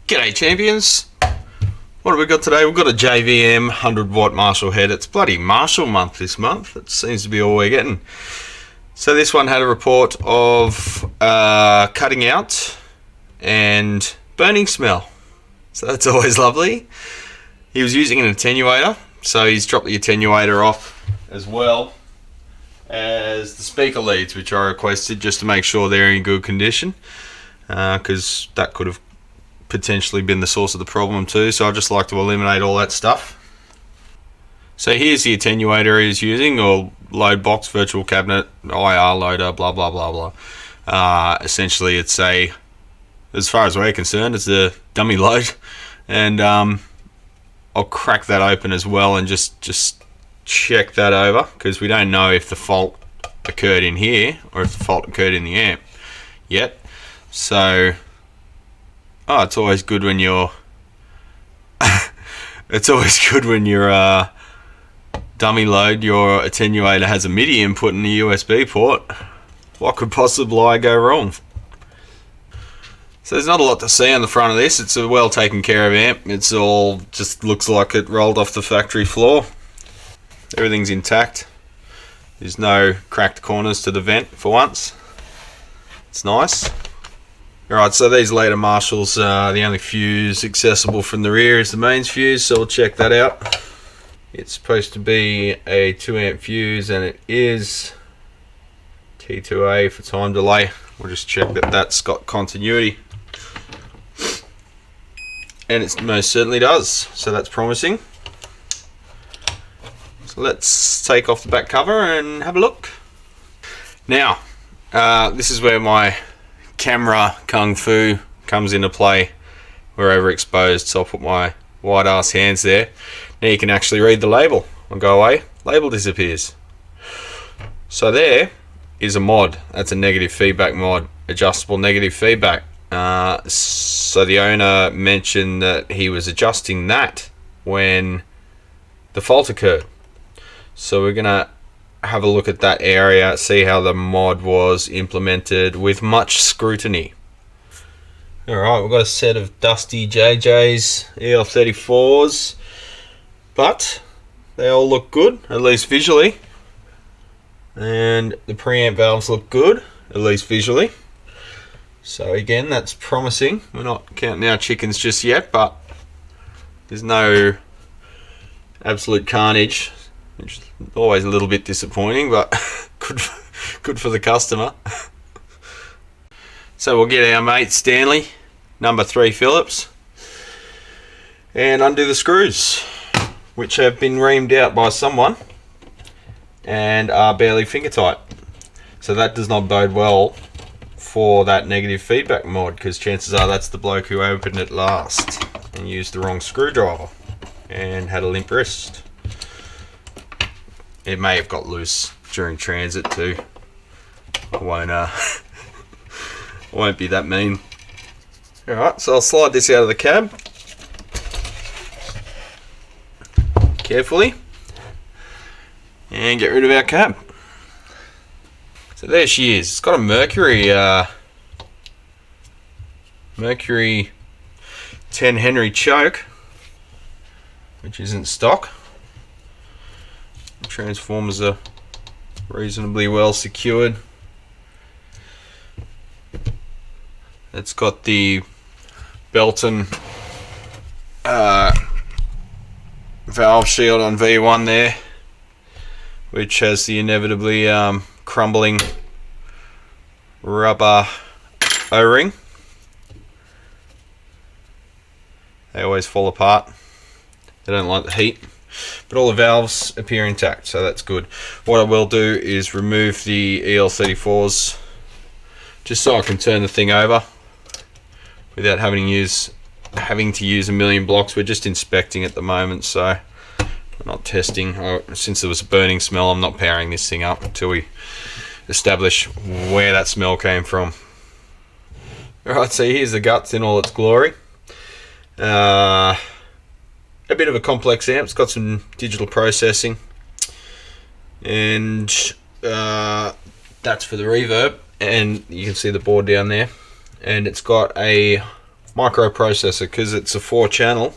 G'day champions! What have we got today? We've got a JVM 100 watt Marshall head. It's bloody Marshall month this month. It seems to be all we're getting. So this one had a report of cutting out and burning smell. So that's always lovely. He was using an attenuator, so he's dropped the attenuator off as well as the speaker leads, which I requested just to make sure they're in good condition, because that could have potentially been the source of the problem too. So I just like to eliminate all that stuff. So here's the attenuator he's using, or load box, virtual cabinet, IR loader, blah blah blah blah. Essentially it's a, as far as we're concerned, it's a dummy load, and I'll crack that open as well and just check that over, because we don't know if the fault occurred in here or if the fault occurred in the amp yet. So it's always good when you're it's always good when your dummy load, your attenuator has a MIDI input in the USB port. What could possibly go wrong? So there's not a lot to see on the front of this. It's a well taken care of amp. It's all just looks like it rolled off the factory floor. Everything's intact. There's no cracked corners to the vent for once. It's nice. Alright, so these later Marshalls, the only fuse accessible from the rear is the mains fuse, so we'll check that out. It's supposed to be a 2 amp fuse, and it is T2A for time delay. We'll just check that that's got continuity. And it most certainly does, so that's promising. So let's take off the back cover and have a look. Now, this is where my camera kung fu comes into play. We're overexposed, so I'll put my wide ass hands there. Now you can actually read the label. I'll go away, label disappears. So there is a mod. That's a negative feedback mod, adjustable negative feedback. So the owner mentioned that he was adjusting that when the fault occurred. So we're gonna have a look at that area, see how the mod was implemented with much scrutiny. Alright, we've got a set of dusty JJ's EL34s, but they all look good, at least visually. And the preamp valves look good, at least visually. So again, that's promising. We're not counting our chickens just yet, but there's no absolute carnage, which is always a little bit disappointing, but good for the customer. So we'll get our mate Stanley, number 3 Phillips, and undo the screws, which have been reamed out by someone and are barely finger tight. So that does not bode well for that negative feedback mod, because chances are that's the bloke who opened it last and used the wrong screwdriver and had a limp wrist. It may have got loose during transit too. I won't be that mean. Alright, so I'll slide this out of the cab carefully and get rid of our cab. So there she is. It's got a Mercury 10 Henry choke, which isn't stock. The transformers are reasonably well secured. It's got the Belton valve shield on V1 there, which has the inevitably crumbling rubber O-ring. They always fall apart. They don't like the heat, but all the valves appear intact, so that's good. What I will do is remove the EL34s just so I can turn the thing over without having to use a million blocks. We're just inspecting at the moment, so we're not testing. Since there was a burning smell, I'm not powering this thing up until we establish where that smell came from. Alright, so here's the guts in all its glory. A bit of a complex amp. It's got some digital processing, and that's for the reverb, and you can see the board down there, and it's got a microprocessor, because it's a 4-channel.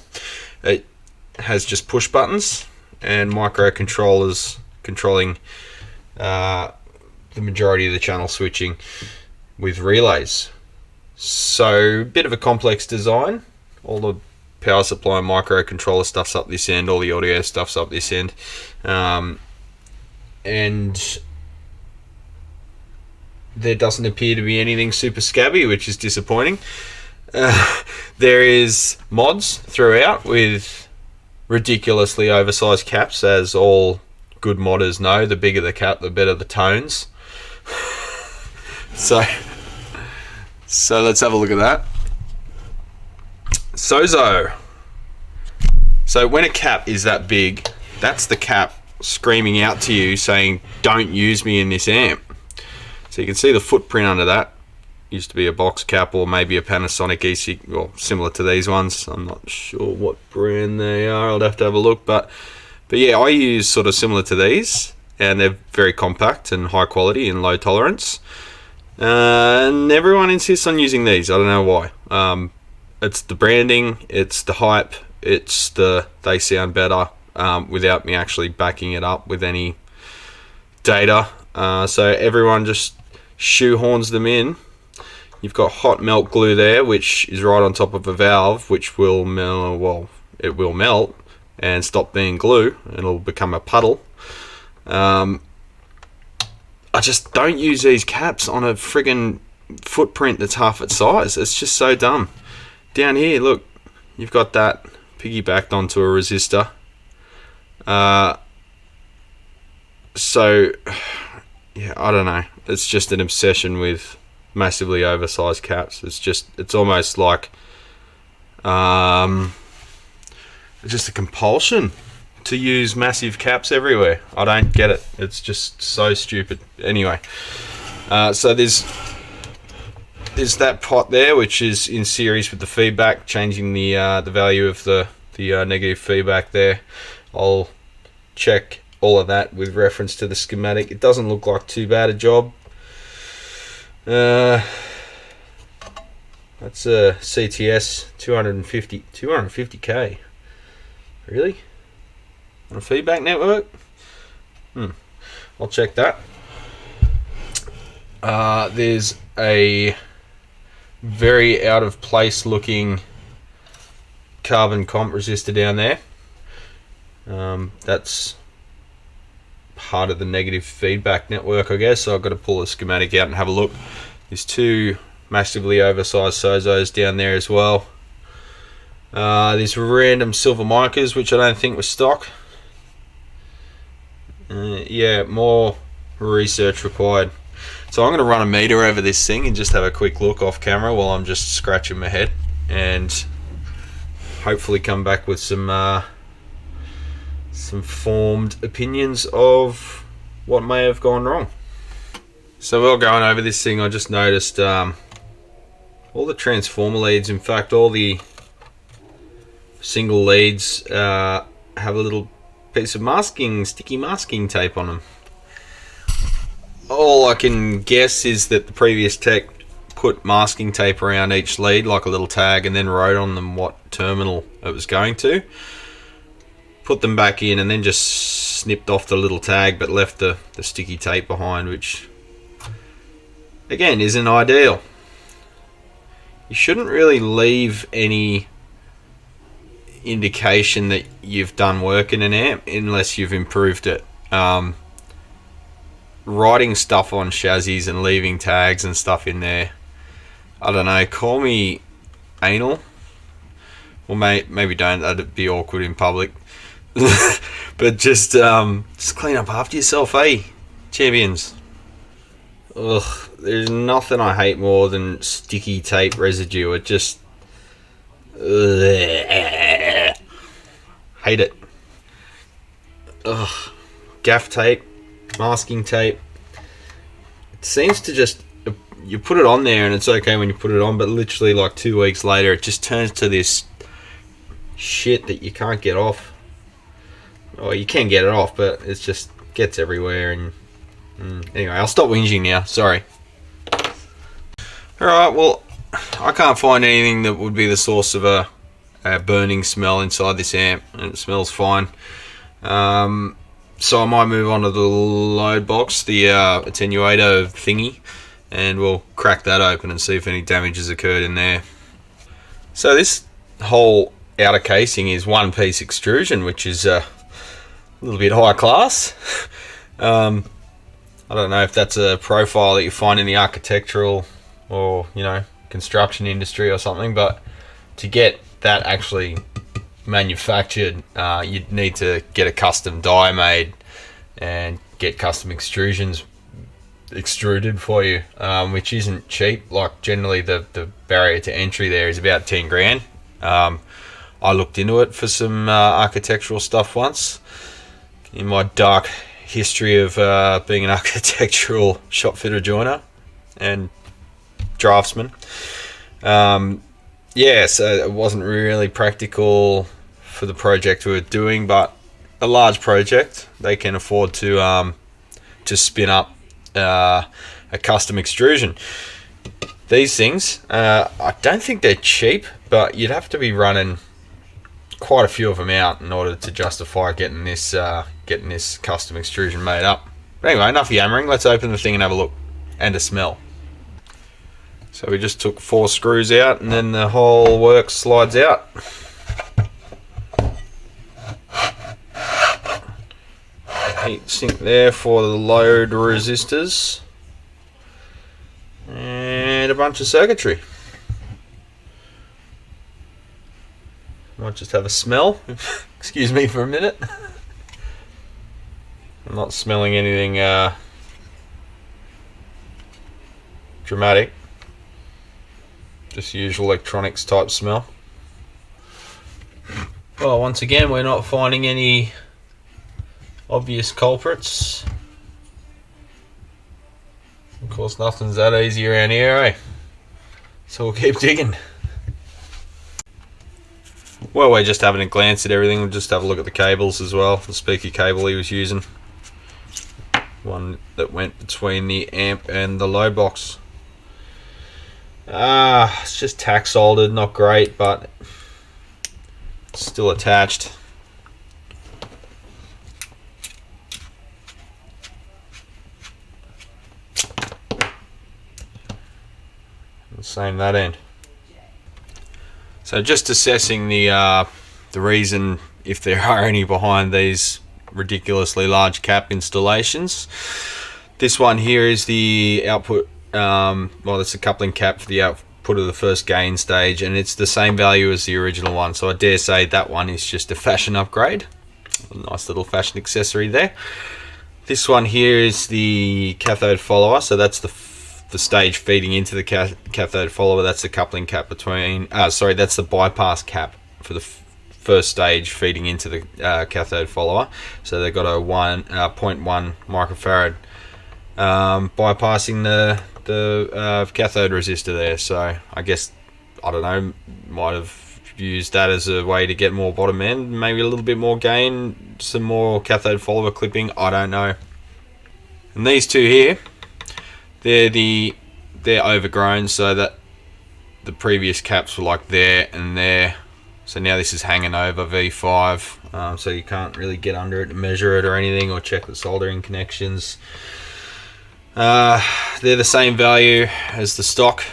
It has just push buttons and microcontrollers controlling the majority of the channel switching with relays. So, bit of a complex design. All the power supply and microcontroller stuff's up this end, all the audio stuff's up this end, and there doesn't appear to be anything super scabby, which is disappointing. There is mods throughout with ridiculously oversized caps, as all good modders know. The bigger the cap, the better the tones. So let's have a look at that. So when a cap is that big, that's the cap screaming out to you saying, don't use me in this amp. So you can see the footprint under that. Used to be a box cap or maybe a Panasonic EC, well, similar to these ones. I'm not sure what brand they are. I'll have to have a look. But yeah, I use sort of similar to these, and they're very compact and high quality and low tolerance. And everyone insists on using these. I don't know why. It's the branding, it's the hype, it's they sound better without me actually backing it up with any data. So everyone just shoehorns them in. You've got hot melt glue there, which is right on top of a valve, which will melt, well, it will melt and stop being glue, and it'll become a puddle. I just don't use these caps on a friggin' footprint that's half its size. It's just so dumb. Down here, look, you've got that piggybacked onto a resistor. So, yeah, I don't know. It's just an obsession with massively oversized caps. It's almost like just a compulsion to use massive caps everywhere. I don't get it. It's just so stupid. Anyway, so there's that pot there, which is in series with the feedback, changing the value of the negative feedback there. I'll check all of that with reference to the schematic. It doesn't look like too bad a job. That's a CTS 250K. Really? On a feedback network? I'll check that. There's a very out of place looking carbon comp resistor down there. That's part of the negative feedback network, I guess. So I've got to pull the schematic out and have a look. There's two massively oversized Sozos down there as well. There's random silver micas, which I don't think were stock. Yeah, more research required. So I'm going to run a meter over this thing and just have a quick look off camera while I'm just scratching my head, and hopefully come back with some formed opinions of what may have gone wrong. So while going over this thing, I just noticed all the transformer leads, in fact all the single leads, have a little piece of sticky masking tape on them. All I can guess is that the previous tech put masking tape around each lead like a little tag, and then wrote on them what terminal it was going to. Put them back in and then just snipped off the little tag, but left the sticky tape behind, which again isn't ideal. You shouldn't really leave any indication that you've done work in an amp unless you've improved it. Writing stuff on chassis and leaving tags and stuff in there, I don't know, call me anal, or maybe don't, that'd be awkward in public. But just clean up after yourself, eh, champions? Ugh, there's nothing I hate more than sticky tape residue. It just hate it. Ugh, gaff tape, masking tape. It seems to just, you put it on there and it's okay when you put it on, but literally like 2 weeks later it just turns to this shit that you can't get off. Or you can get it off, but it just gets everywhere. And anyway, I'll stop whinging now. Sorry. Alright, well, I can't find anything that would be the source of a burning smell inside this amp, and it smells fine. So I might move on to the load box, the attenuator thingy, and we'll crack that open and see if any damage has occurred in there. So this whole outer casing is one piece extrusion, which is a little bit high class. I don't know if that's a profile that you find in the architectural or, you know, construction industry or something, but to get that actually manufactured, you'd need to get a custom die made and get custom extrusions extruded for you, which isn't cheap. Like, generally the barrier to entry there is about 10 grand. I looked into it for some architectural stuff once in my dark history of being an architectural shop fitter joiner and draftsman. Yeah, so it wasn't really practical for the project we were doing, but a large project, they can afford to spin up a custom extrusion. These things, I don't think they're cheap, but you'd have to be running quite a few of them out in order to justify getting this custom extrusion made up. But anyway, enough yammering. Let's open the thing and have a look and a smell. So we just took 4 screws out, and then the whole works slides out. Heat sink there for the load resistors, and a bunch of circuitry. Might just have a smell. Excuse me for a minute. I'm not smelling anything dramatic. Just usual electronics type smell. Well, once again, we're not finding any obvious culprits. Of course, nothing's that easy around here, eh? So we'll keep digging. Well, we're just having a glance at everything. We'll just have a look at the cables as well. The speaker cable he was using. One that went between the amp and the load box. It's just tack soldered, not great, but it's still attached. The same that end. So just assessing the reason, if there are any, behind these ridiculously large cap installations. This one here is the output. Well, it's a coupling cap for the output of the first gain stage, and it's the same value as the original one, so I dare say that one is just a fashion upgrade. A nice little fashion accessory there. This one here is the cathode follower, so that's the stage feeding into the cathode follower. That's the coupling cap between, sorry, that's the bypass cap for the first stage feeding into the cathode follower. So they've got a 0.1 microfarad bypassing the cathode resistor there. So I guess, I don't know, might have used that as a way to get more bottom end, maybe a little bit more gain, some more cathode follower clipping, I don't know. And these two here, they're overgrown, so that the previous caps were like there and there. So now this is hanging over V5, so you can't really get under it and measure it or anything, or check the soldering connections. They're the same value as the stock,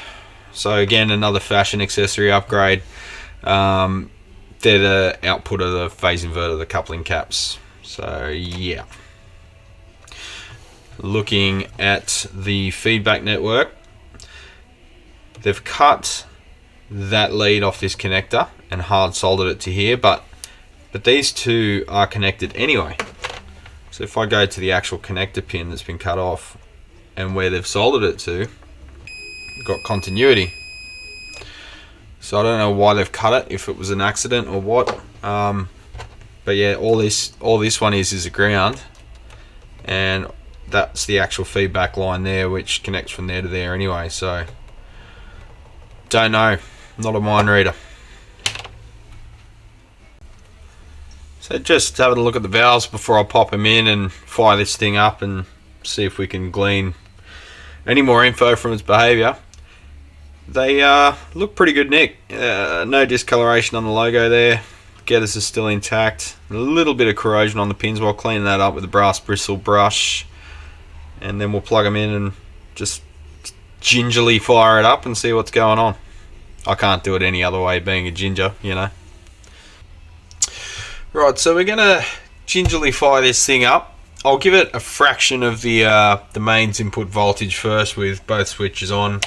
so again, another fashion accessory upgrade. They're the output of the phase inverter, the coupling caps. So yeah. Looking at the feedback network, they've cut that lead off this connector and hard soldered it to here, but these two are connected anyway. So if I go to the actual connector pin that's been cut off and where they've soldered it to, got continuity. So I don't know why they've cut it, if it was an accident or what. But yeah, all this one is a ground, and that's the actual feedback line there, which connects from there to there anyway. So don't know, not a mind reader. So just having a look at the valves before I pop them in and fire this thing up and see if we can glean any more info from its behavior. They look pretty good, Nick. No discoloration on the logo there. Getters are still intact. A little bit of corrosion on the pins. While cleaning that up with a brass bristle brush, and then we'll plug them in and just gingerly fire it up and see what's going on. I can't do it any other way, being a ginger, you know. Right, so we're gonna gingerly fire this thing up. I'll give it a fraction of the mains input voltage first with both switches on,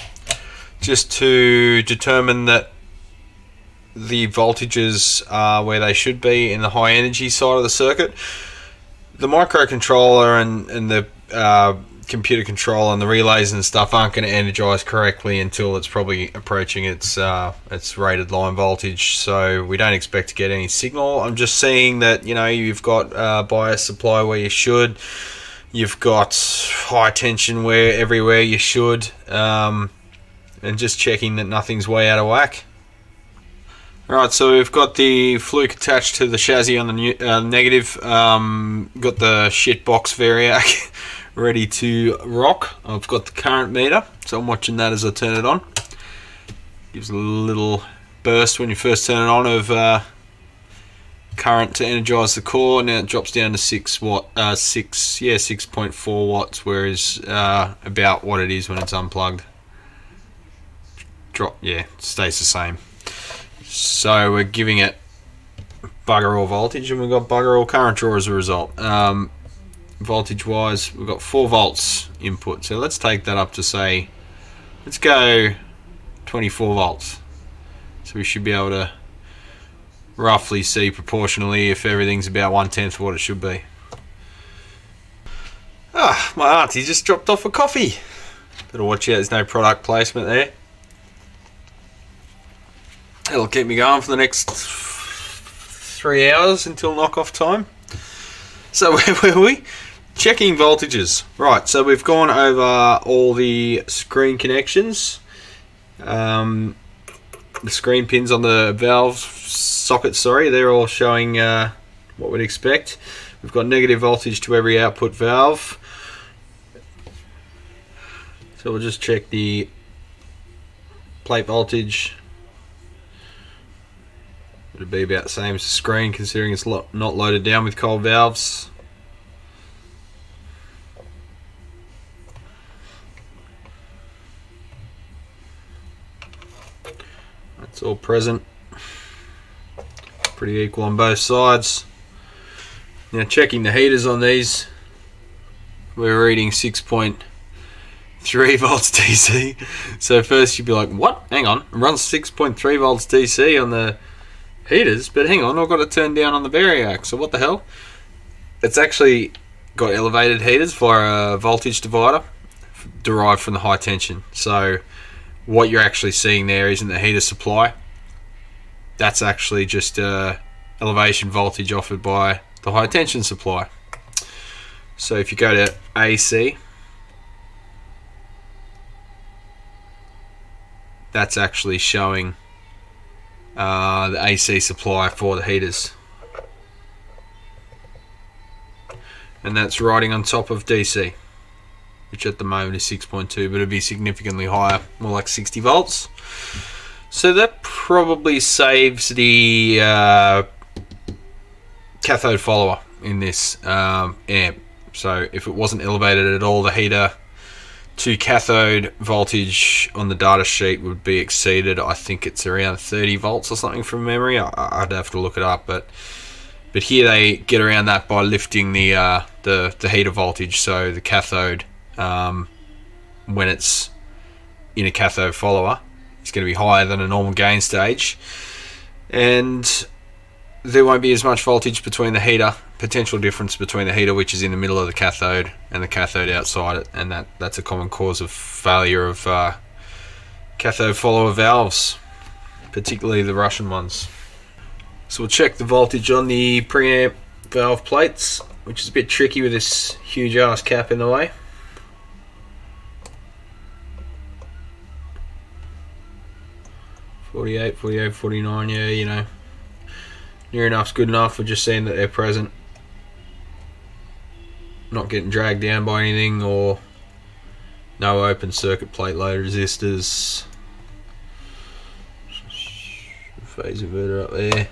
just to determine that the voltages are where they should be in the high energy side of the circuit. The microcontroller and the computer controller and the relays and stuff aren't going to energize correctly until it's probably approaching its rated line voltage, so we don't expect to get any signal. I'm just seeing that, you know, you've got bias supply where you should, you've got high tension everywhere you should, and just checking that nothing's way out of whack. Alright, so we've got the fluke attached to the chassis on the negative, got the shitbox variac ready to rock. I've got the current meter, so I'm watching that as I turn it on. Gives a little burst when you first turn it on of current to energize the core. Now it drops down to 6.4 watts, whereas about what it is when it's unplugged. Stays the same. So we're giving it bugger all voltage, and we've got bugger all current draw as a result. Voltage wise, we've got 4 volts input, so let's take that up to, say, let's go 24 volts. So we should be able to roughly see proportionally if everything's about 1/10 of what it should be. My auntie just dropped off a coffee. Better watch out, there's no product placement there. It'll keep me going for the next 3 hours until knock-off time. So where were we? Checking voltages. Right, so we've gone over all the screen connections. The screen pins on the valve sockets, they're all showing what we'd expect. We've got negative voltage to every output valve. So we'll just check the plate voltage. It'll be about the same as the screen, considering it's not loaded down with cold valves. That's all present. Pretty equal on both sides. Now checking the heaters on these, we're reading 6.3 volts DC. So first you'd be like, what? Hang on, it runs 6.3 volts DC on the heaters, but hang on, I've got to turn down on the variac, so what the hell? It's actually got elevated heaters via a voltage divider derived from the high tension. So what you're actually seeing there isn't the heater supply, that's actually just elevation voltage offered by the high tension supply. So if you go to AC, that's actually showing the AC supply for the heaters, and that's riding on top of DC, which at the moment is 6.2, but it'd be significantly higher, more like 60 volts. So that probably saves the cathode follower in this amp. So if it wasn't elevated at all, the heater to cathode voltage on the data sheet would be exceeded. I think it's around 30 volts or something from memory. I'd have to look it up, but here they get around that by lifting the heater voltage. So the cathode, when it's in a cathode follower, it's going to be higher than a normal gain stage, and there won't be as much voltage between the heater, potential difference between the heater, which is in the middle of the cathode, and the cathode outside it, and that's a common cause of failure of cathode follower valves, particularly the Russian ones. So we'll check the voltage on the preamp valve plates, which is a bit tricky with this huge ass cap in the way. .48, 48, 49, yeah, you know, near enough's good enough. We're just seeing that they're present, not getting dragged down by anything, or no open circuit plate load resistors. Phase inverter up there.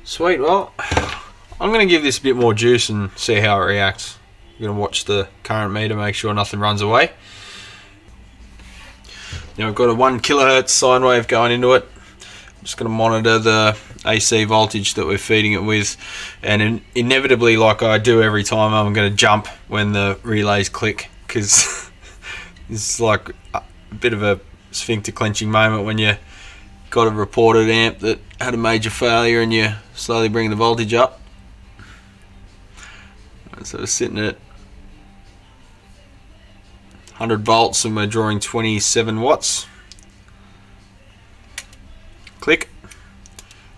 Sweet, well, I'm going to give this a bit more juice and see how it reacts. I'm going to watch the current meter, make sure nothing runs away. Now we've got a 1 kilohertz sine wave going into it. I'm just going to monitor the AC voltage that we're feeding it with, and inevitably, like I do every time, I'm going to jump when the relays click, because it's like a bit of a sphincter clenching moment when you got a reported amp that had a major failure and you slowly bring the voltage up. So we're sitting at 100 volts and we're drawing 27 watts. Click.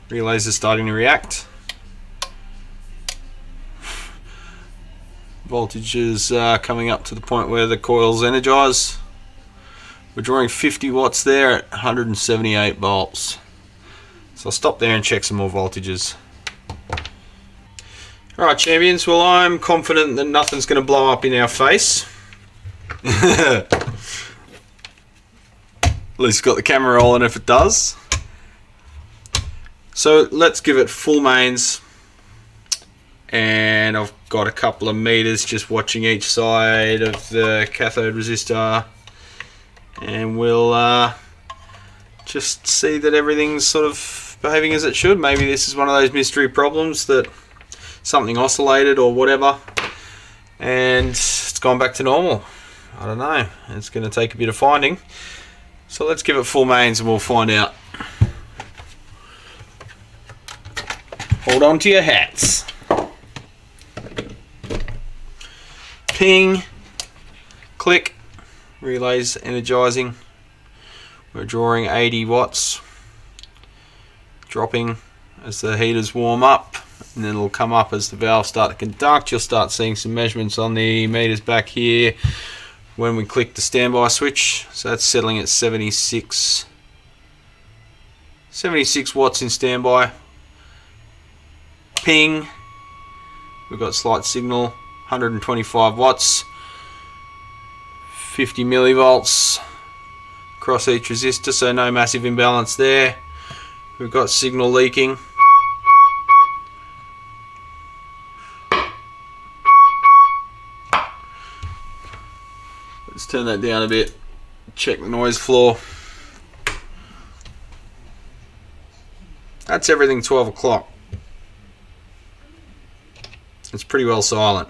Relays are starting to react. Voltage is coming up to the point where the coils energize. We're drawing 50 watts there at 178 volts. So I'll stop there and check some more voltages. Alright champions, well I'm confident that nothing's going to blow up in our face. At least got the camera rolling if it does. So let's give it full mains. And I've got a couple of meters just watching each side of the cathode resistor. And we'll just see that everything's sort of behaving as it should. Maybe this is one of those mystery problems that something oscillated or whatever and it's gone back to normal. I don't know. It's going to take a bit of finding. So let's give it full mains and we'll find out. Hold on to your hats. Ping. Click. Relays energizing. We're drawing 80 watts. Dropping as the heaters warm up, and then it'll come up as the valves start to conduct. You'll start seeing some measurements on the meters back here when we click the standby switch. So that's settling at 76 watts in standby. Ping. We've got slight signal, 125 watts. 50 millivolts across each resistor, so no massive imbalance there. We've got signal leaking. Let's turn that down a bit, check the noise floor. That's everything 12 o'clock. It's pretty well silent.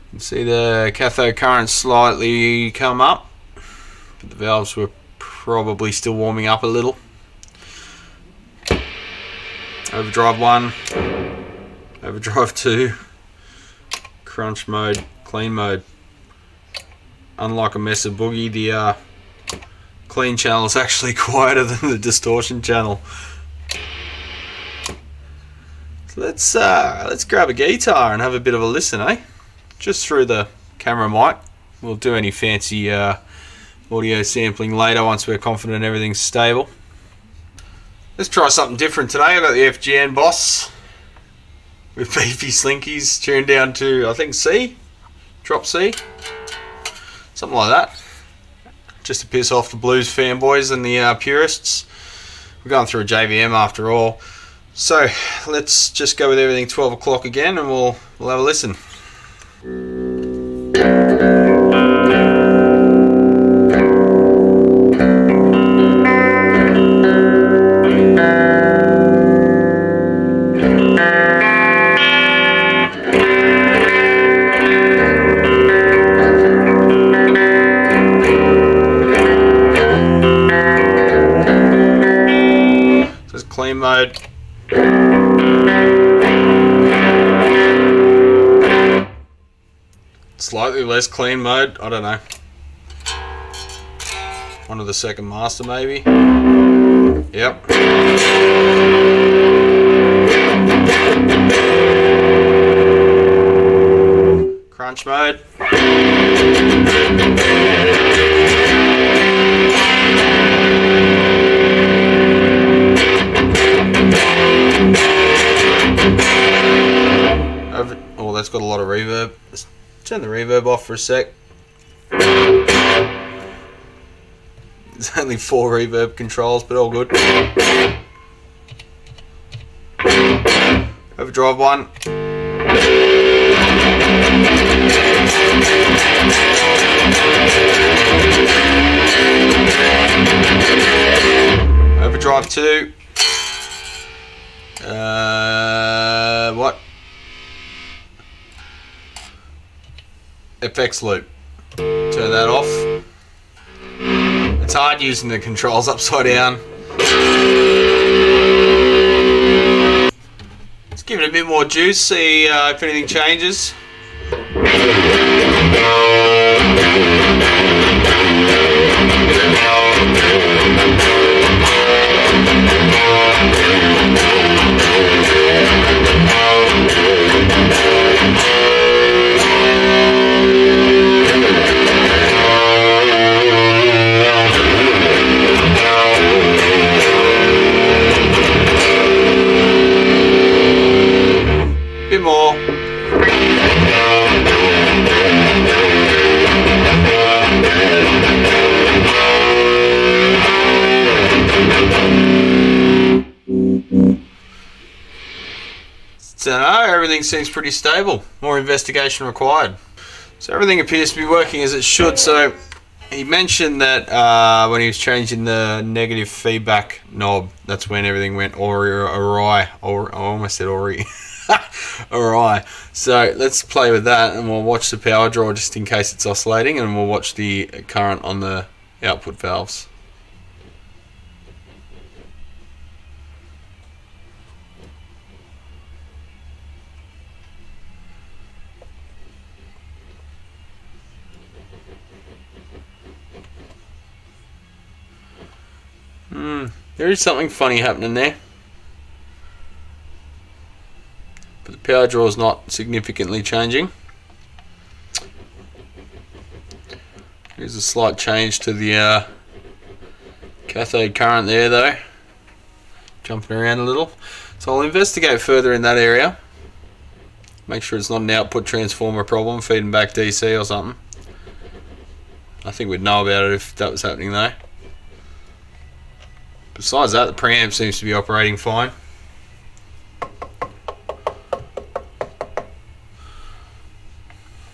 You can see the cathode current slightly come up, but the valves were probably still warming up a little. Overdrive 1, overdrive 2, crunch mode, clean mode. Unlike a Mesa Boogie, the clean channel is actually quieter than the distortion channel. So let's grab a guitar and have a bit of a listen, eh? Just through the camera mic. We'll do any fancy audio sampling later once we're confident everything's stable. Let's try something different today. I've got the FGN Boss with beefy slinkies tuned down to, I think, C, drop C, something like that, just to piss off the blues fanboys and the purists. We're going through a JVM after all. So let's just go with everything 12 o'clock again and we'll have a listen. So it's clean mode. Slightly less clean mode, I don't know. One of the second master maybe. Yep. Crunch mode. that's got a lot of reverb. Let's turn the reverb off for a sec. There's only 4 reverb controls, but all good. Overdrive 1. Overdrive 2. What? FX loop. Turn that off. It's hard using the controls upside down. Let's give it a bit more juice, see if anything changes. Bit more. So no, everything seems pretty stable. More investigation required. So everything appears to be working as it should. So he mentioned that when he was changing the negative feedback knob, that's when everything went awry. I almost said awry. Awry. So let's play with that, and we'll watch the power draw just in case it's oscillating, and we'll watch the current on the output valves. There is something funny happening there. But the power draw is not significantly changing. There's a slight change to the cathode current there though. Jumping around a little. So I'll investigate further in that area. Make sure it's not an output transformer problem feeding back DC or something. I think we'd know about it if that was happening though. Besides that, the preamp seems to be operating fine.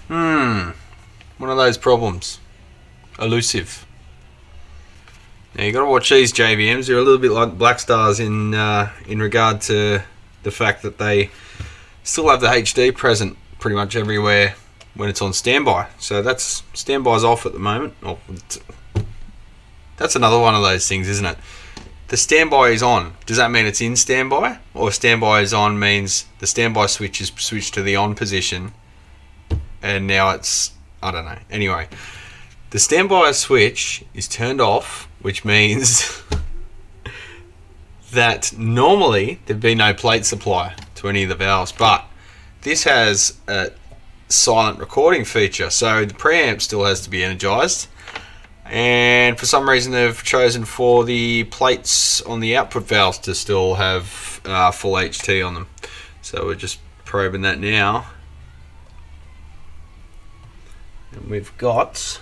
One of those problems. Elusive. Now you got to watch these JVMs. They're a little bit like Black Stars in regard to the fact that they still have the HD present pretty much everywhere when it's on standby. So that's standby's off at the moment. Oh, that's another one of those things, isn't it? The standby is on. Does that mean it's in standby? Or standby is on means the standby switch is switched to the on position and now it's, I don't know. Anyway, the standby switch is turned off, which means that normally there'd be no plate supply to any of the valves, but this has a silent recording feature, so the preamp still has to be energized. And for some reason they've chosen for the plates on the output valves to still have full HT on them. So we're just probing that now. And we've got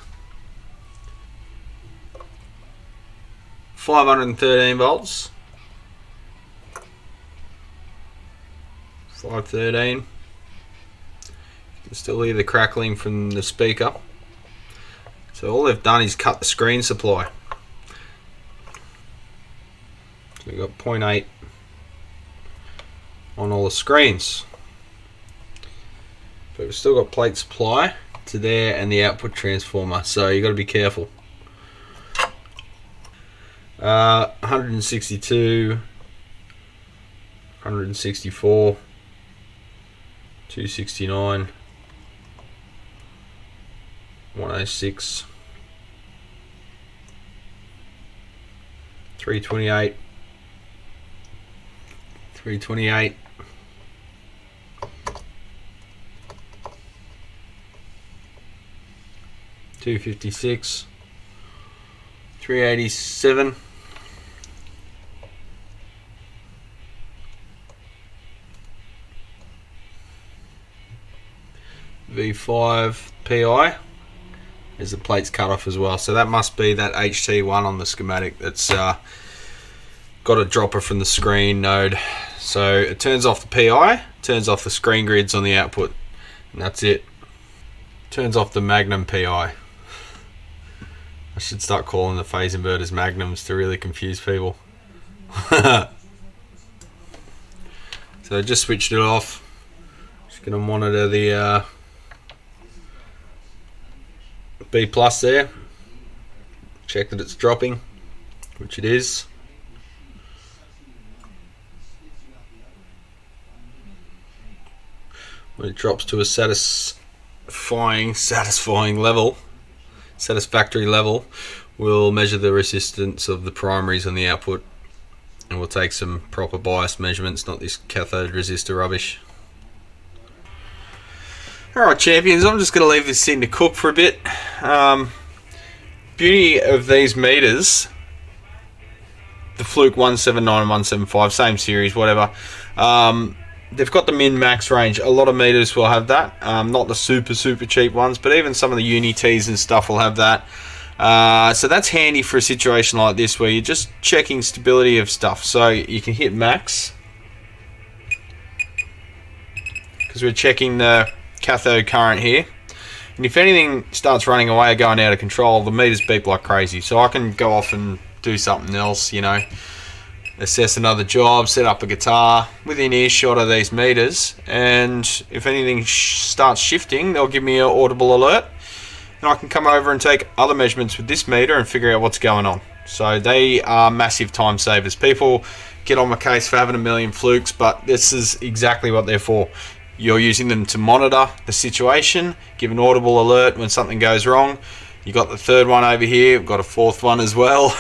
513 volts. 513. You can still hear the crackling from the speaker. So all they've done is cut the screen supply. So we've got 0.8 on all the screens. But we've still got plate supply to there and the output transformer, so you've got to be careful. 162, 164, 269, 106, 328, 328, 256, 387, 388, JVM410H PI. There's the plates cut off as well, so that must be that HT1 on the schematic that's got a dropper from the screen node. So it turns off the PI, turns off the screen grids on the output, and that's it. Turns off the Magnum PI. I should start calling the phase inverters Magnums to really confuse people. So I just switched it off. Just going to monitor the B plus there. Check that it's dropping, which it is. When it drops to a satisfactory level, we'll measure the resistance of the primaries on the output, and we'll take some proper bias measurements, not this cathode resistor rubbish. Alright champions, I'm just going to leave this thing to cook for a bit. Beauty of these meters, the Fluke 179 and 175, same series, whatever. They've got the min-max range. A lot of meters will have that. Not the super cheap ones, but even some of the Uni-Ts and stuff will have that. So that's handy for a situation like this where you're just checking stability of stuff. So you can hit max, because we're checking the cathode current here. And if anything starts running away or going out of control, the meters beep like crazy. So I can go off and do something else, you know, assess another job, set up a guitar within earshot of these meters, and if anything starts shifting, they'll give me an audible alert, and I can come over and take other measurements with this meter and figure out what's going on. So they are massive time savers. People get on my case for having a million Flukes, but this is exactly what they're for. You're using them to monitor the situation, give an audible alert when something goes wrong. You got the third one over here, we've got a fourth one as well.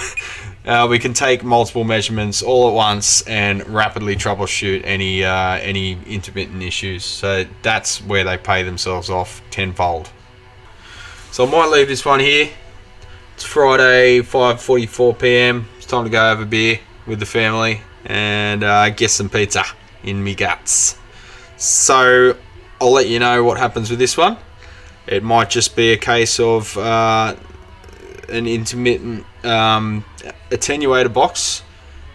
We can take multiple measurements all at once and rapidly troubleshoot any intermittent issues. So that's where they pay themselves off tenfold. So I might leave this one here. It's Friday, 5:44 PM. It's time to go have a beer with the family and get some pizza in me guts. So I'll let you know what happens with this one. It might just be a case of an intermittent attenuator box.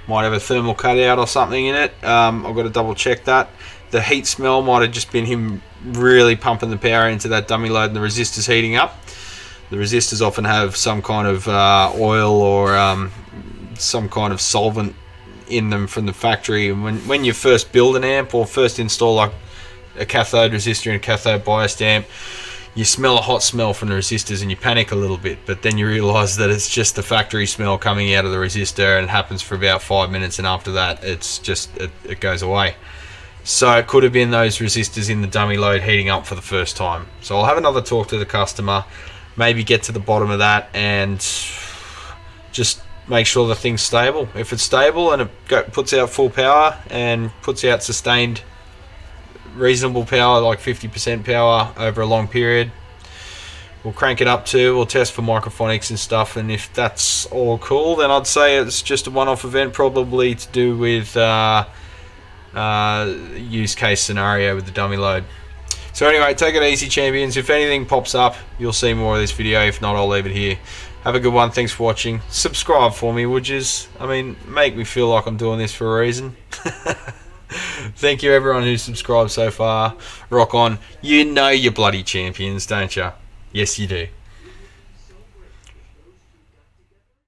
Might have a thermal cutout or something in it. I've got to double check that. The heat smell might have just been him really pumping the power into that dummy load and the resistors heating up. The resistors often have some kind of oil or some kind of solvent in them from the factory. And when you first build an amp or first install like a cathode resistor and a cathode biased amp, you smell a hot smell from the resistors and you panic a little bit, but then you realize that it's just the factory smell coming out of the resistor, and it happens for about 5 minutes, and after that it's just it goes away. So it could have been those resistors in the dummy load heating up for the first time. So I'll have another talk to the customer, maybe get to the bottom of that, and just make sure the thing's stable. If it's stable and it puts out full power and puts out sustained reasonable power, like 50% power over a long period, we'll crank it up to, we'll test for microphonics and stuff, and if that's all cool, then I'd say it's just a one-off event, probably to do with use case scenario with the dummy load. So anyway, take it easy champions. If anything pops up, you'll see more of this video. If not, I'll leave it here. Have a good one. Thanks for watching. Subscribe for me, would yous? I mean, make me feel like I'm doing this for a reason. Thank you everyone who's subscribed so far. Rock on. You know you're bloody champions, don't you? Yes, you do.